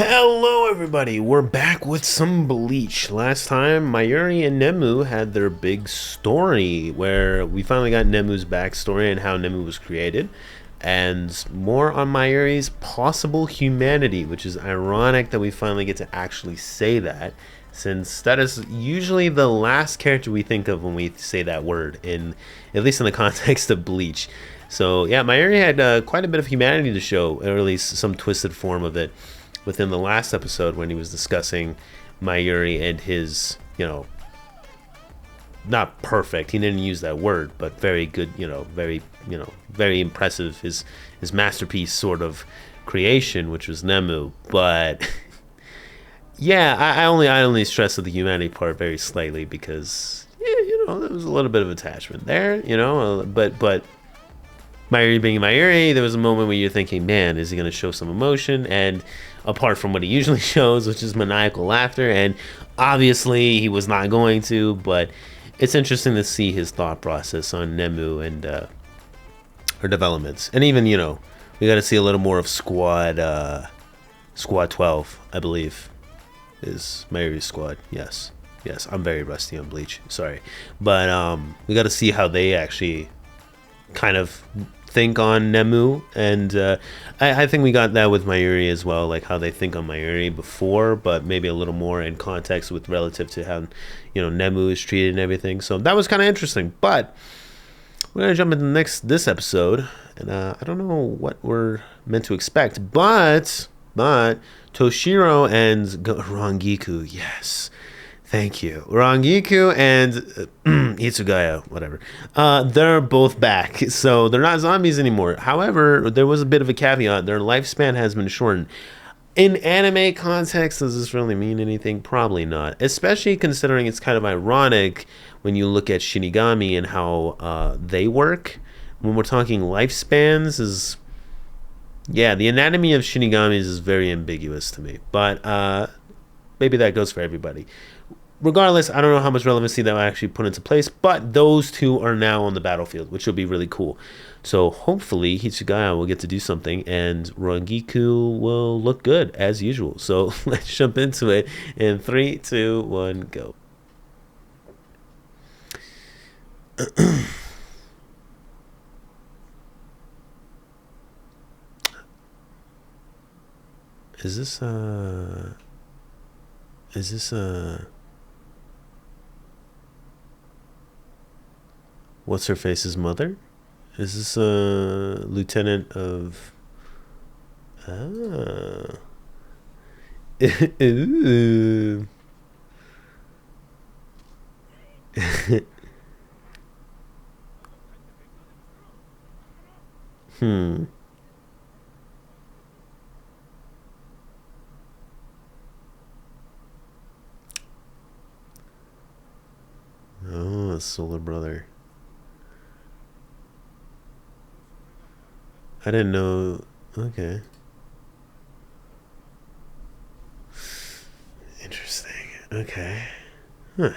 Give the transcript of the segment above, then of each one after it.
Hello, everybody. We're back with some Bleach. Last time, Mayuri and Nemu had their big story where we finally got Nemu's backstory and how Nemu was created, and more on Mayuri's possible humanity, which is ironic that we finally get to actually say that, since that is usually the last character we think of when we say that word, in at least in the context of Bleach. So yeah, Mayuri had quite a bit of humanity to show, or at least some twisted form of it within the last episode when he was discussing Mayuri and his, not perfect, he didn't use that word, but very good, very impressive, his masterpiece sort of creation, which was Nemu. But yeah, I only stress the humanity part very slightly because there was a little bit of attachment there, but Mayuri being Mayuri, there was a moment where you're thinking, man, is he going to show some emotion? And apart from what he usually shows, which is maniacal laughter, and obviously he was not going to, but it's interesting to see his thought process on Nemu and her developments. And even, we got to see a little more of Squad 12, I believe, is Mayuri's squad. Yes, I'm very rusty on Bleach, sorry. But we got to see how they actually kind of think on Nemu, and I think we got that with Mayuri as well, like how they think on Mayuri before, but maybe a little more in context with relative to how Nemu is treated and everything. So that was kind of interesting. But we're gonna jump into this episode, and I don't know what we're meant to expect, but Toshiro and Rangiku, yes. Thank you. Rangiku and Itsugaya, whatever. They're both back. So they're not zombies anymore. However, there was a bit of a caveat. Their lifespan has been shortened. In anime context, does this really mean anything? Probably not. Especially considering it's kind of ironic when you look at Shinigami and how they work. When we're talking lifespans, yeah, the anatomy of Shinigamis is very ambiguous to me. But maybe that goes for everybody. Regardless, I don't know how much relevancy that will actually put into place, but those two are now on the battlefield, which will be really cool. So hopefully Hitsugaya will get to do something, and Rangiku will look good as usual. So let's jump into it in 3, 2, 1, go. Is this what's her face's mother? Is this a lieutenant of Ooh. Hmm. Oh, Solar Brother. I didn't know. Okay. Interesting. Okay. Huh.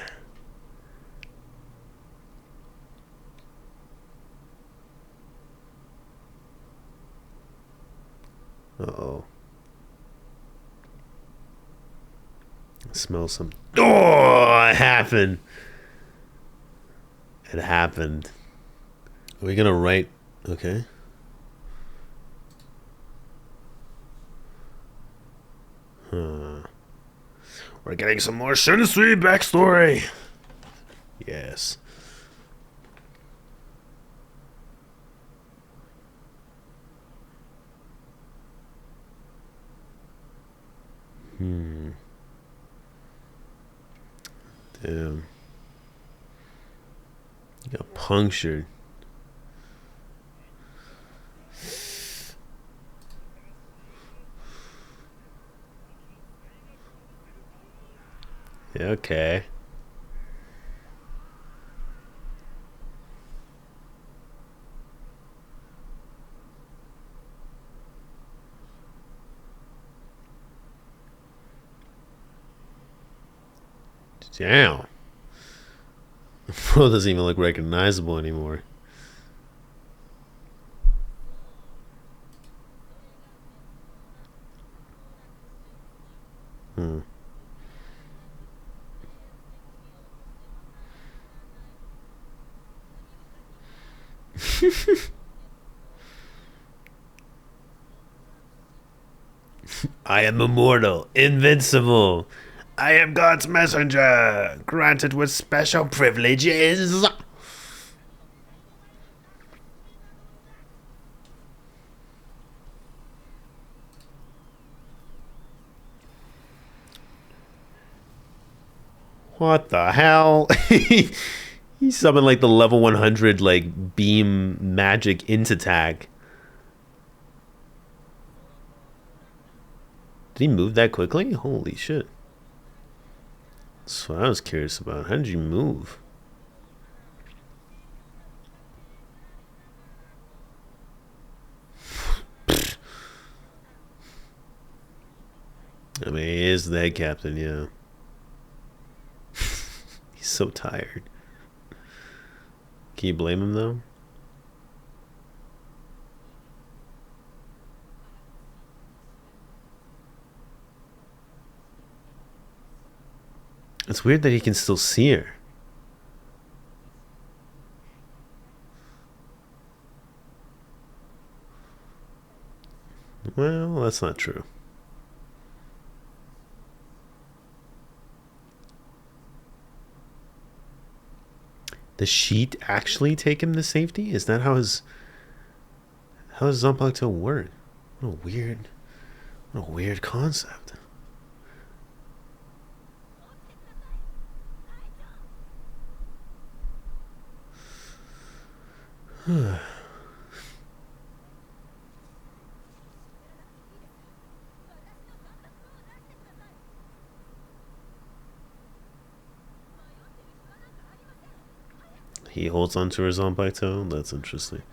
Uh-oh. I smell some. Oh, it happened. It happened. Are we gonna write? Okay. Huh. We're getting some more Shinsu backstory. Yes. Damn. You got punctured. Yeah, okay. Damn. Bro doesn't even look recognizable anymore. I am immortal, invincible. I am God's messenger, granted with special privileges. What the hell? He summoned like the level 100 like beam magic into tag. Did he move that quickly? Holy shit. That's what I was curious about. How did you move? I mean, he is the head captain, yeah. He's so tired. Can you blame him, though? It's weird that he can still see her. Well, that's not true. The sheet actually take him to safety? Is that how does Zanpakuto work? What a weird concept. He holds onto her Zanpakuto? That's interesting.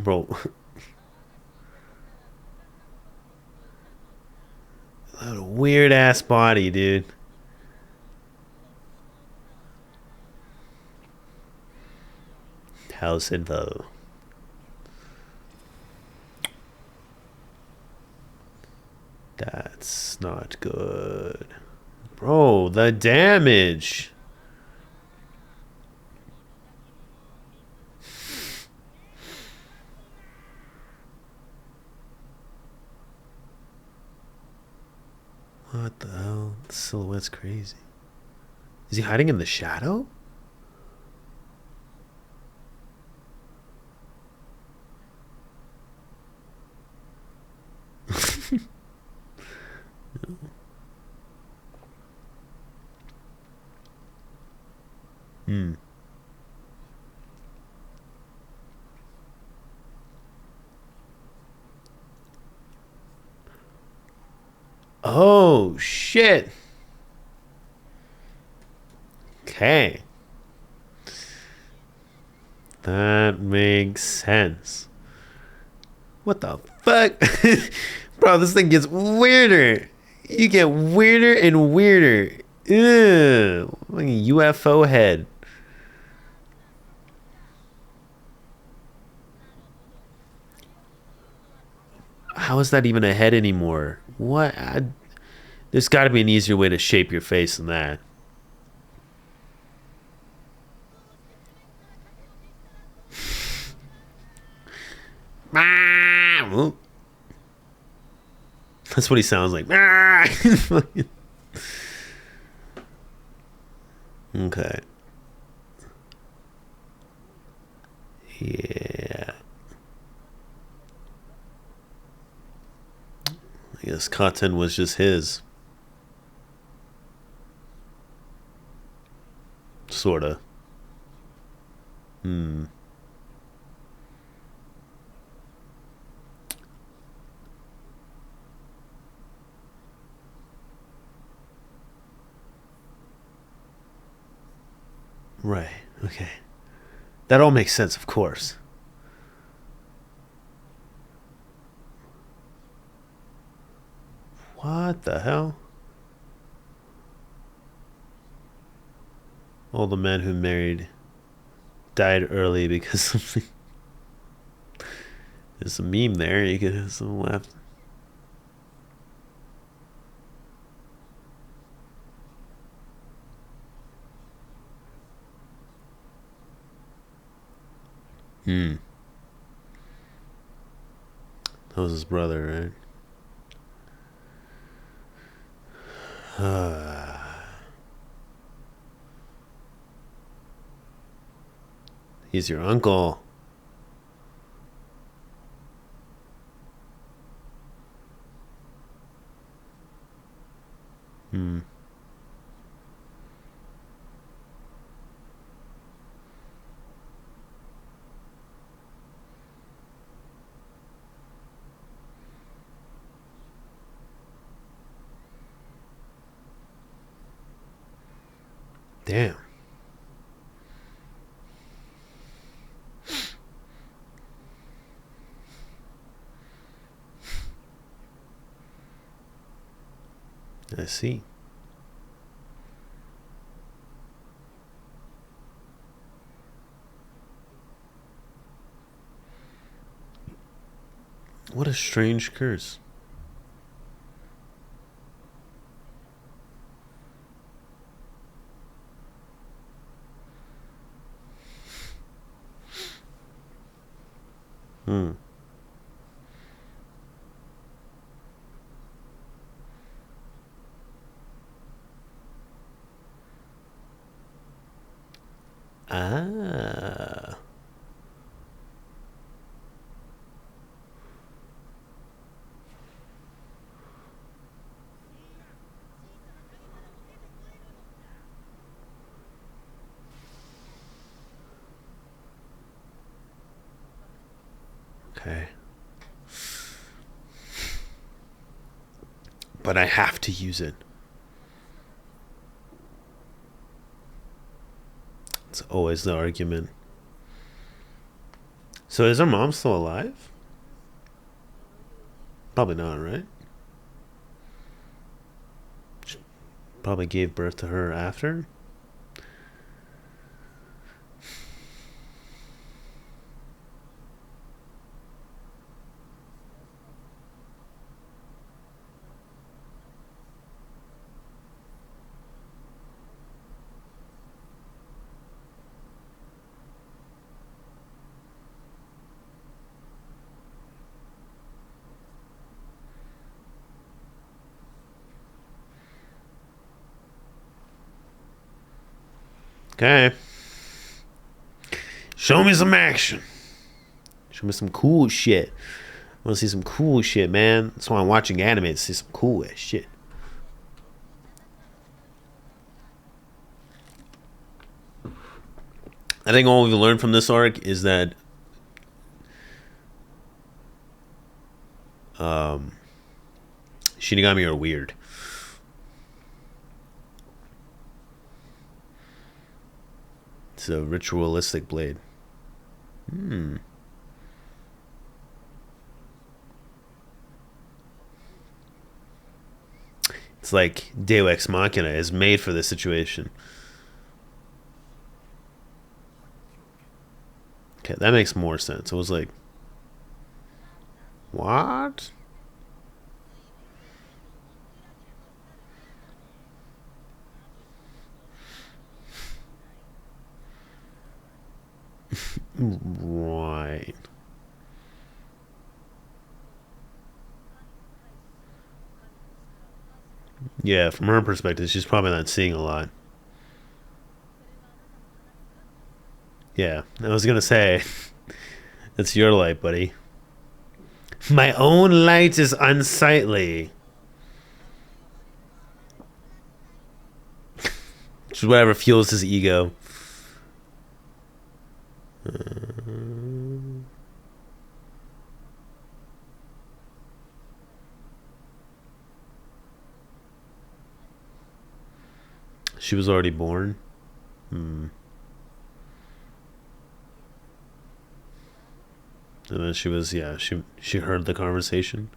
Bro. What a weird ass body, dude. House info. That's not good. Bro, the damage. What the hell? The silhouette's crazy. Is he hiding in the shadow? Oh, shit. Okay. That makes sense. What the fuck? Bro, this thing gets weirder. You get weirder and weirder. Ew. Like a UFO head. How is that even a head anymore? What? There's got to be an easier way to shape your face than that. That's what he sounds like. Okay. Yeah. I guess Cotton was just his. Sorta. Right. Okay. That all makes sense, of course. What the hell? All the men who married died early because of There's a meme there. You could have some left. That was his brother, right? He's your uncle. Damn. I see. What a strange curse. Ah. Okay. But I have to use it. It's always the argument. So is her mom still alive? Probably not, right? She probably gave birth to her after. Okay. Show me some action. Show me some cool shit. I want to see some cool shit, man. That's why I'm watching anime, to see some cool ass shit. I think all we've learned from this arc is that Shinigami are weird. It's a ritualistic blade. It's like Deus Ex Machina is made for this situation. Okay, that makes more sense. It was like, what? Right. Yeah, from her perspective, she's probably not seeing a lot. Yeah, I was gonna say, it's your light, buddy. My own light is unsightly. Which is whatever fuels his ego. She was already born. And then she was, yeah, she heard the conversation.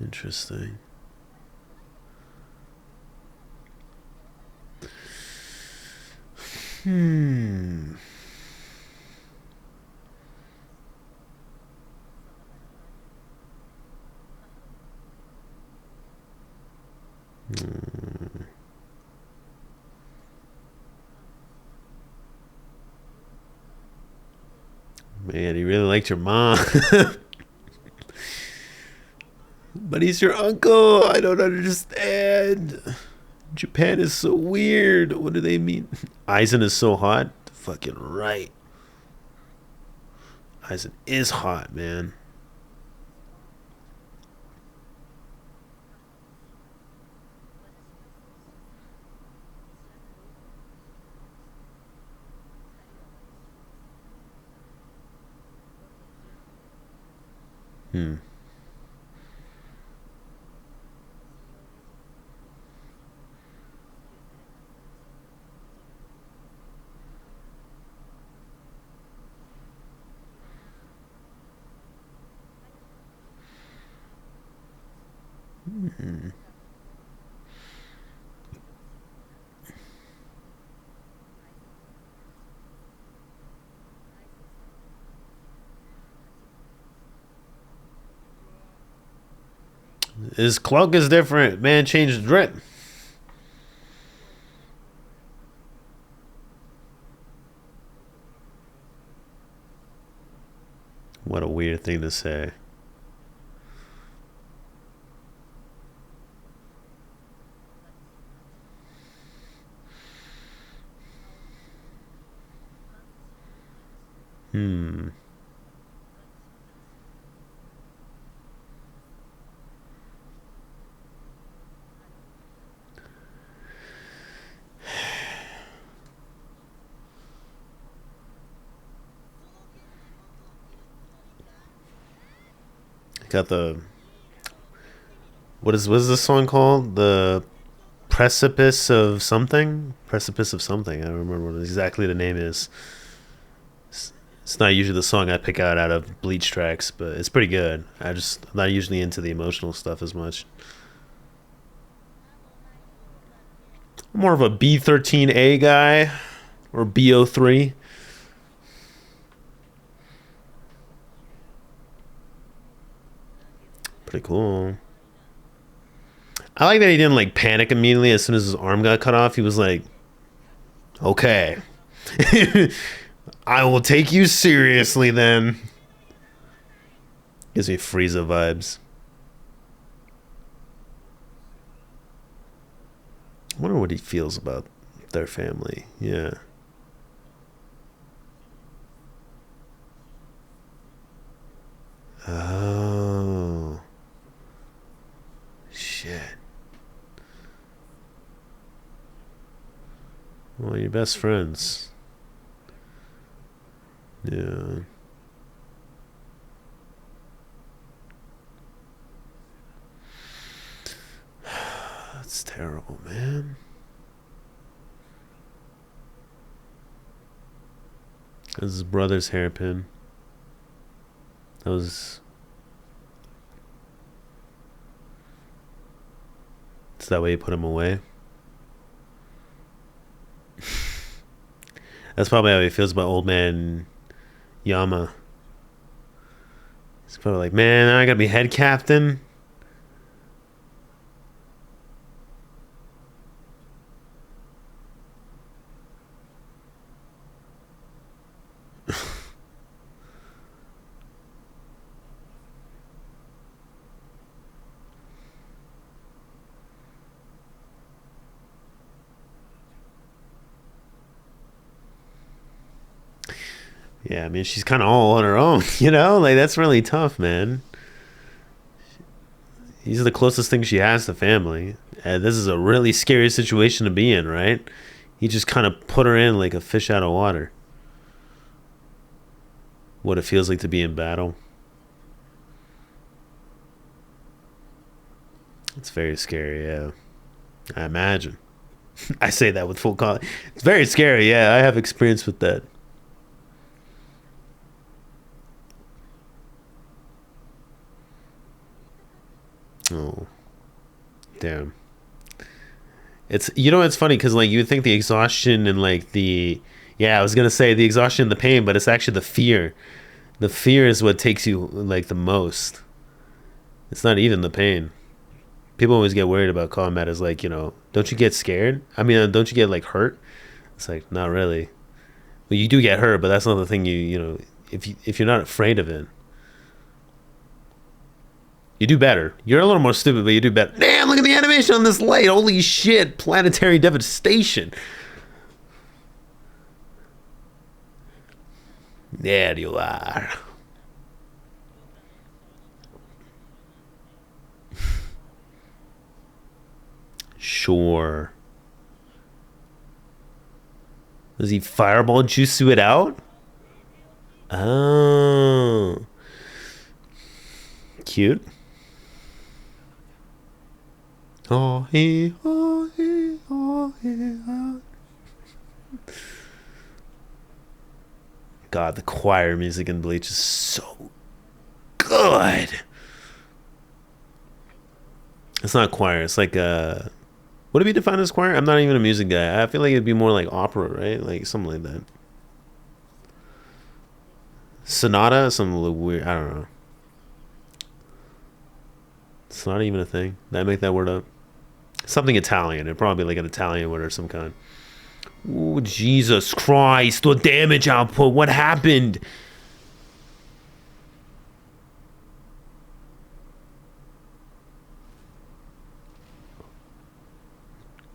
Interesting. Hmm. Man, he really liked your mom. But he's your uncle. I don't understand. Japan is so weird. What do they mean? Aizen is so hot. Fucking right. Aizen is hot, man. Hmm. His cloak is different. Man changed drip. What a weird thing to say. Hmm. Got the what is this song called? The precipice of something. Precipice of something. I don't remember what exactly the name is. It's not usually the song I pick out of Bleach tracks, but it's pretty good. I'm not usually into the emotional stuff as much. I'm more of a B13A guy or BO3. Pretty cool. I like that he didn't like panic immediately as soon as his arm got cut off. He was like, "Okay, I will take you seriously then." Gives me Frieza vibes. I wonder what he feels about their family. Yeah. Oh shit. Well, your best friends. Yeah. That's terrible, man. That was his brother's hairpin. That was. It's that way you put him away. That's probably how he feels about old man Yama. He's probably like, man, I gotta be head captain. Yeah, I mean, she's kind of all on her own, you know? Like, that's really tough, man. These are the closest things she has to family. And this is a really scary situation to be in, right? He just kind of put her in like a fish out of water. What it feels like to be in battle. It's very scary, yeah. I imagine. I say that with full confidence. It's very scary, yeah. I have experience with that. Oh, damn. It's, you know, it's funny because like you would think the exhaustion and like the, yeah, I was gonna say the exhaustion and the pain, but it's actually the fear. The fear is what takes you like the most. It's not even the pain. People always get worried about combat. Is like, you know, don't you get scared? I mean, don't you get like hurt? It's like, not really. Well, you do get hurt, but that's not the thing. You know, if you're not afraid of it, you do better. You're a little more stupid, but you do better. Damn, look at the animation on this light. Holy shit, planetary devastation. There you are. Sure. Does he fireball jutsu it out? Oh. Cute. Oh, he, oh, he, oh, he, oh. God, the choir music in Bleach is so good. It's not choir. It's like would it be defined as choir? I'm not even a music guy. I feel like it'd be more like opera, right? Like something like that. Sonata, some little weird. I don't know. It's not even a thing. Did I make that word up? Something Italian. It'd probably be like an Italian word or some kind. Oh, Jesus Christ. The damage output. What happened?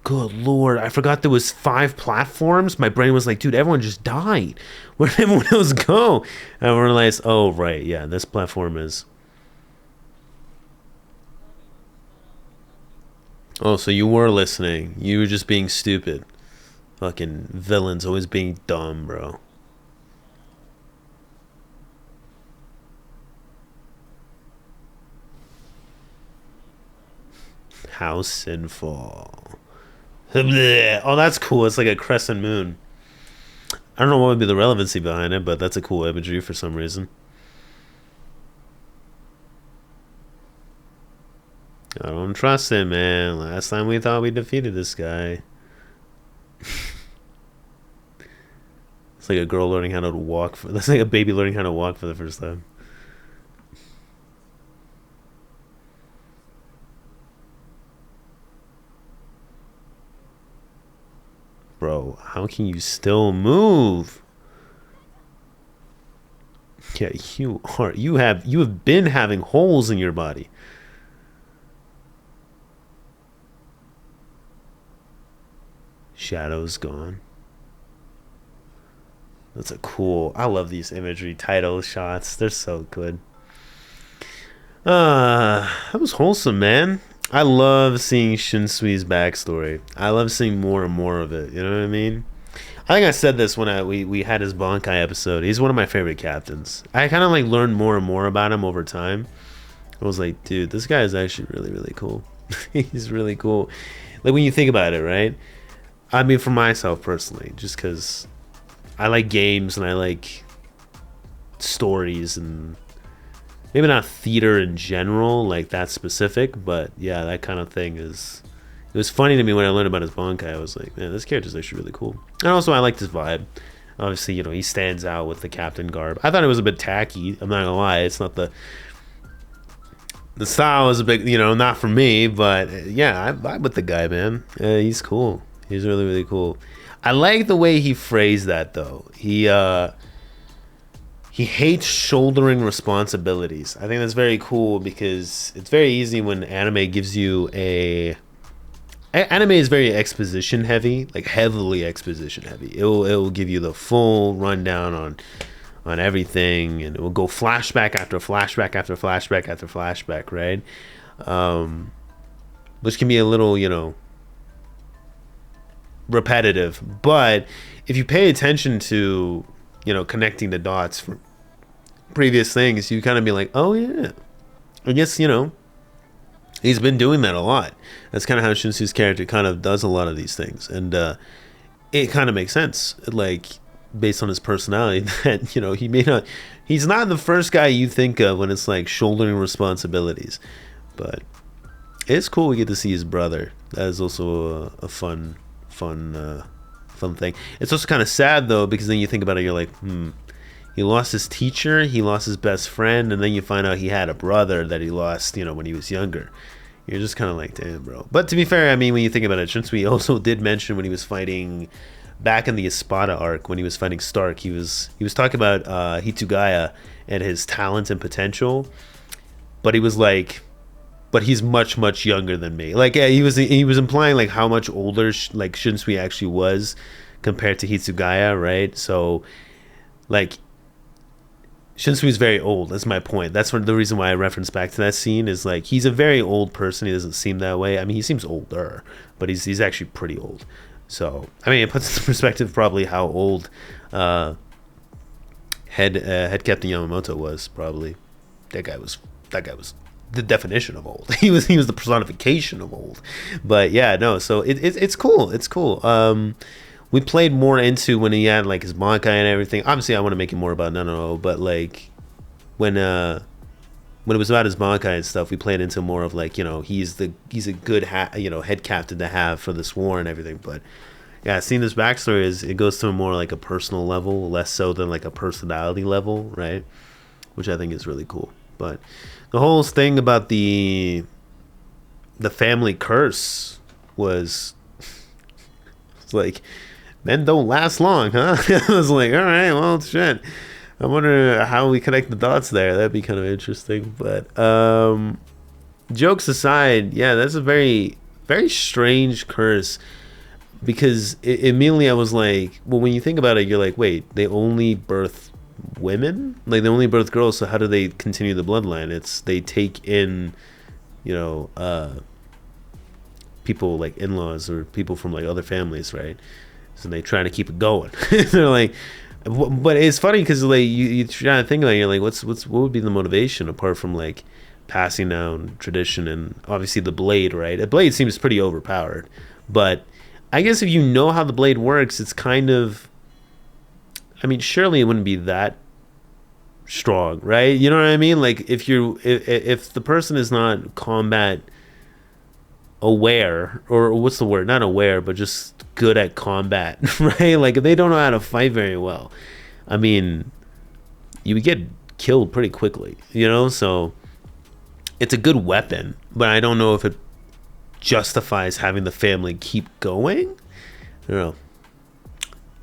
Good Lord. I forgot there was 5 platforms. My brain was like, dude, everyone just died. Where did everyone else go? And I realized, oh, right. Yeah, this platform is... Oh, so you were listening. You were just being stupid. Fucking villains always being dumb, bro. How sinful. Oh, that's cool. It's like a crescent moon. I don't know what would be the relevancy behind it, but that's a cool imagery for some reason. I don't trust him, man. Last time we thought we defeated this guy. It's like a girl learning how to walk. That's like a baby learning how to walk for the first time. Bro, how can you still move? Yeah, you have been having holes in your body. Shadows gone. That's a cool. I love these imagery title shots. They're so good. That was wholesome, man. I love seeing Shinsui's backstory. I love seeing more and more of it. You know what I mean? I think I said this when we had his Bankai episode. He's one of my favorite captains. I kind of like learned more and more about him over time. I was like, dude, this guy is actually really, really cool. He's really cool. Like when you think about it, right? I mean, for myself personally, just because I like games and I like stories and maybe not theater in general, like that specific, but yeah, that kind of thing is... It was funny to me when I learned about his Bankai. I was like, man, this character's actually really cool. And also, I liked his vibe. Obviously, you know, he stands out with the captain garb. I thought it was a bit tacky. I'm not gonna lie. It's not the style is a bit, you know, not for me. But yeah, I vibe with the guy, man. He's cool. He's really, really cool. I like the way he phrased that, though. He hates shouldering responsibilities. I think that's very cool because it's very easy when anime gives you anime is very exposition heavy, like heavily exposition heavy. It will give you the full rundown on everything, and it will go flashback after flashback after flashback after flashback, right? Which can be a little, you know, repetitive. But if you pay attention to, you know, connecting the dots from previous things, you kind of be like, oh yeah, I guess, you know, he's been doing that a lot. That's kind of how Shinsu's character kind of does a lot of these things. And it kind of makes sense, like, based on his personality, that, you know, he's not the first guy you think of when it's like shouldering responsibilities. But It's cool we get to see his brother. That is also a fun thing. It's also kind of sad though, because then you think about it, you're like, he lost his teacher, he lost his best friend, and then you find out he had a brother that he lost, when he was younger. You're just kind of like, damn, bro. But to be fair, I mean, when you think about it, Shinsui also did mention when he was fighting back in the Espada arc, when he was fighting Stark, he was talking about Hitsugaya and his talent and potential, but he was like, but he's much younger than me. Like, yeah, he was implying like how much older like Shinsui actually was compared to Hitsugaya, right? So, like, Shinsui's very old. That's my point. That's the reason why I reference back to that scene is like he's a very old person. He doesn't seem that way. I mean, he seems older, but he's actually pretty old. So I mean, it puts into perspective probably how old head Captain Yamamoto was. Probably that guy was the definition of old. He was the personification of old. But yeah, no. So it's cool. It's cool. We played more into when he had like his Bankai and everything. Obviously, I want to make it more about no, but like when it was about his Bankai and stuff, we played into more of like he's a good head captain to have for this war and everything. But yeah, seeing this backstory it goes to more like a personal level, less so than like a personality level, right? Which I think is really cool. But the whole thing about the family curse was it's like, men don't last long, huh? I was like, all right, well, shit. I wonder how we connect the dots there. That'd be kind of interesting. But jokes aside, yeah, that's a very, very strange curse. Because immediately I was like, well, when you think about it, you're like, wait, they only birth women? Like, they only birth girls, so how do they continue the bloodline? They take in, people like in-laws or people from like other families, right? So they try to keep it going. They're like, but it's funny because like you try to think about it, you're like, what would be the motivation apart from like passing down tradition and obviously the blade, right? A blade seems pretty overpowered, but I guess if you know how the blade works, it's kind of, I mean, surely it wouldn't be that strong, right? You know what I mean? Like if the person is not combat aware, or what's the word, not aware but just good at combat, right? Like if they don't know how to fight very well, I mean, you would get killed pretty quickly, so it's a good weapon, but I don't know if it justifies having the family keep going. I don't know.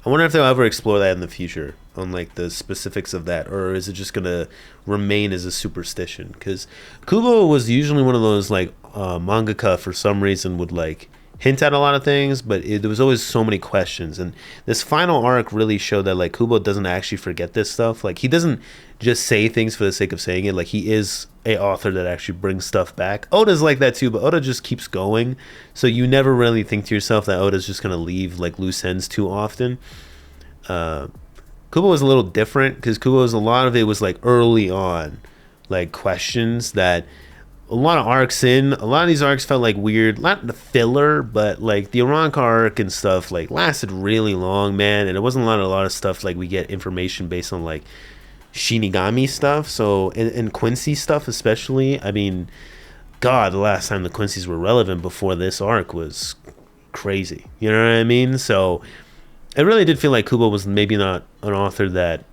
I wonder if they'll ever explore that in the future on like the specifics of that, or is it just gonna remain as a superstition? Because Kubo was usually one of those like mangaka for some reason would like hint at a lot of things, but there was always so many questions, and this final arc really showed that like Kubo doesn't actually forget this stuff. Like he doesn't just say things for the sake of saying it. Like he is a author that actually brings stuff back. Oda's like that too, but Oda just keeps going, so you never really think to yourself that Oda's just gonna leave like loose ends too often. Kubo was a little different because Kubo's a lot of it was like early on, like questions that a lot of these arcs felt like weird, not the filler, but like the Aranka arc and stuff like lasted really long, man, and it wasn't a lot of stuff like we get information based on like Shinigami stuff. So and Quincy stuff especially. I mean, God, the last time the Quincy's were relevant before this arc was crazy. You know what I mean? So it really did feel like Kubo was maybe not an author that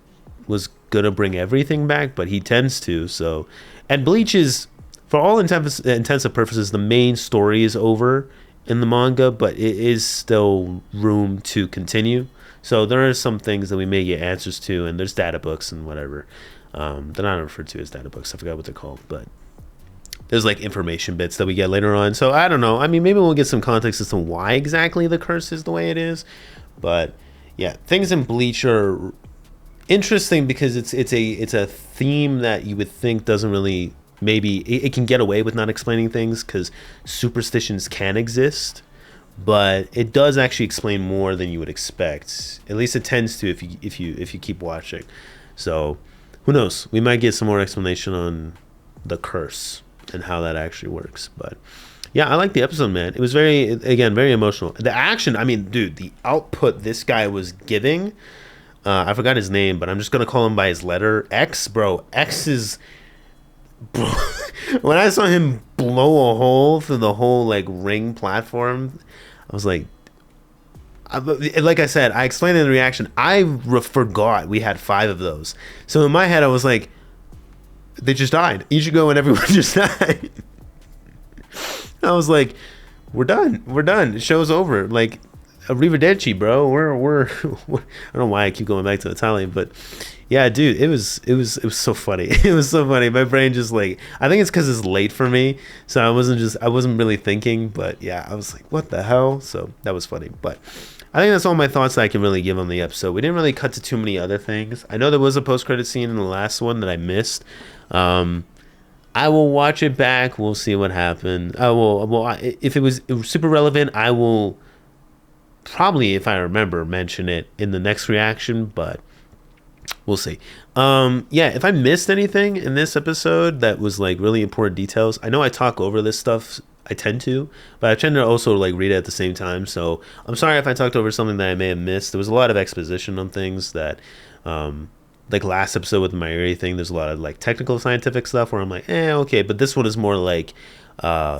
was gonna bring everything back, but he tends to. So, and Bleach is, for all intensive purposes, the main story is over in the manga, but it is still room to continue. So there are some things that we may get answers to, and there's data books and whatever. They're not referred to as data books. I forgot what they're called, but there's like information bits that we get later on. So I don't know. I mean, maybe we'll get some context as to why exactly the curse is the way it is. But yeah, things in Bleach are interesting because it's a theme that you would think doesn't really, maybe it can get away with not explaining things because superstitions can exist, but it does actually explain more than you would expect. At least it tends to if you keep watching. So who knows? We might get some more explanation on the curse and how that actually works. But yeah, I like the episode, man. It was very emotional. The action, I mean, dude, the output this guy was giving, I forgot his name, but I'm just gonna call him by his letter X, bro. X is, bro. When I saw him blow a hole through the whole like ring platform. I was like, like I said, I explained in the reaction, I forgot we had 5 of those. So in my head, I was like, they just died. Ichigo and everyone just died. I was like, we're done. We're done. The show's over. Like, arrivederci, bro. We're I don't know why I keep going back to Italian, but yeah, dude, it was so funny. It was so funny. My brain just like, I think it's because it's late for me, so I wasn't really thinking. But yeah, I was like, what the hell? So that was funny. But I think that's all my thoughts that I can really give on the episode. We didn't really cut to too many other things. I know there was a post-credit scene in the last one that I missed. I will watch it back. We'll see what happened. If it was super relevant, I will probably, if I remember, mention it in the next reaction, but we'll see. Yeah, if I missed anything in this episode that was like really important details, I know I talk over this stuff. I tend to, but I tend to also like read it at the same time. So I'm sorry if I talked over something that I may have missed. There was a lot of exposition on things that, like last episode with the Mayuri thing, there's a lot of like technical scientific stuff where I'm like, okay. But this one is more like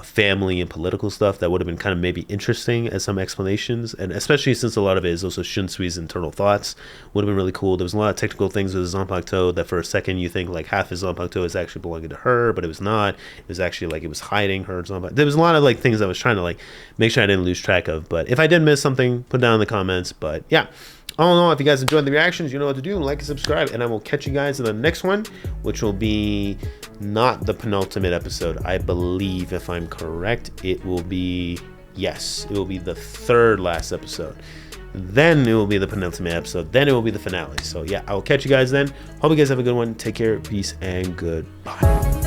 family and political stuff that would have been kind of maybe interesting as some explanations, and especially since a lot of it is also Shunsui's internal thoughts, would have been really cool. There was a lot of technical things with Zanpakuto that for a second you think like half his Zanpakuto is actually belonging to her, but it was not. It was actually like it was hiding her Zanpakuto. There was a lot of like things I was trying to like make sure I didn't lose track of. But if I did miss something, put it down in the comments. But yeah, all in all, if you guys enjoyed the reactions, you know what to do. Like and subscribe, and I will catch you guys in the next one, which will be not the penultimate episode. I believe, if I'm correct, it will be, yes, it will be the 3rd last episode. Then it will be the penultimate episode. Then it will be the finale. So yeah, I will catch you guys then. Hope you guys have a good one. Take care, peace, and goodbye.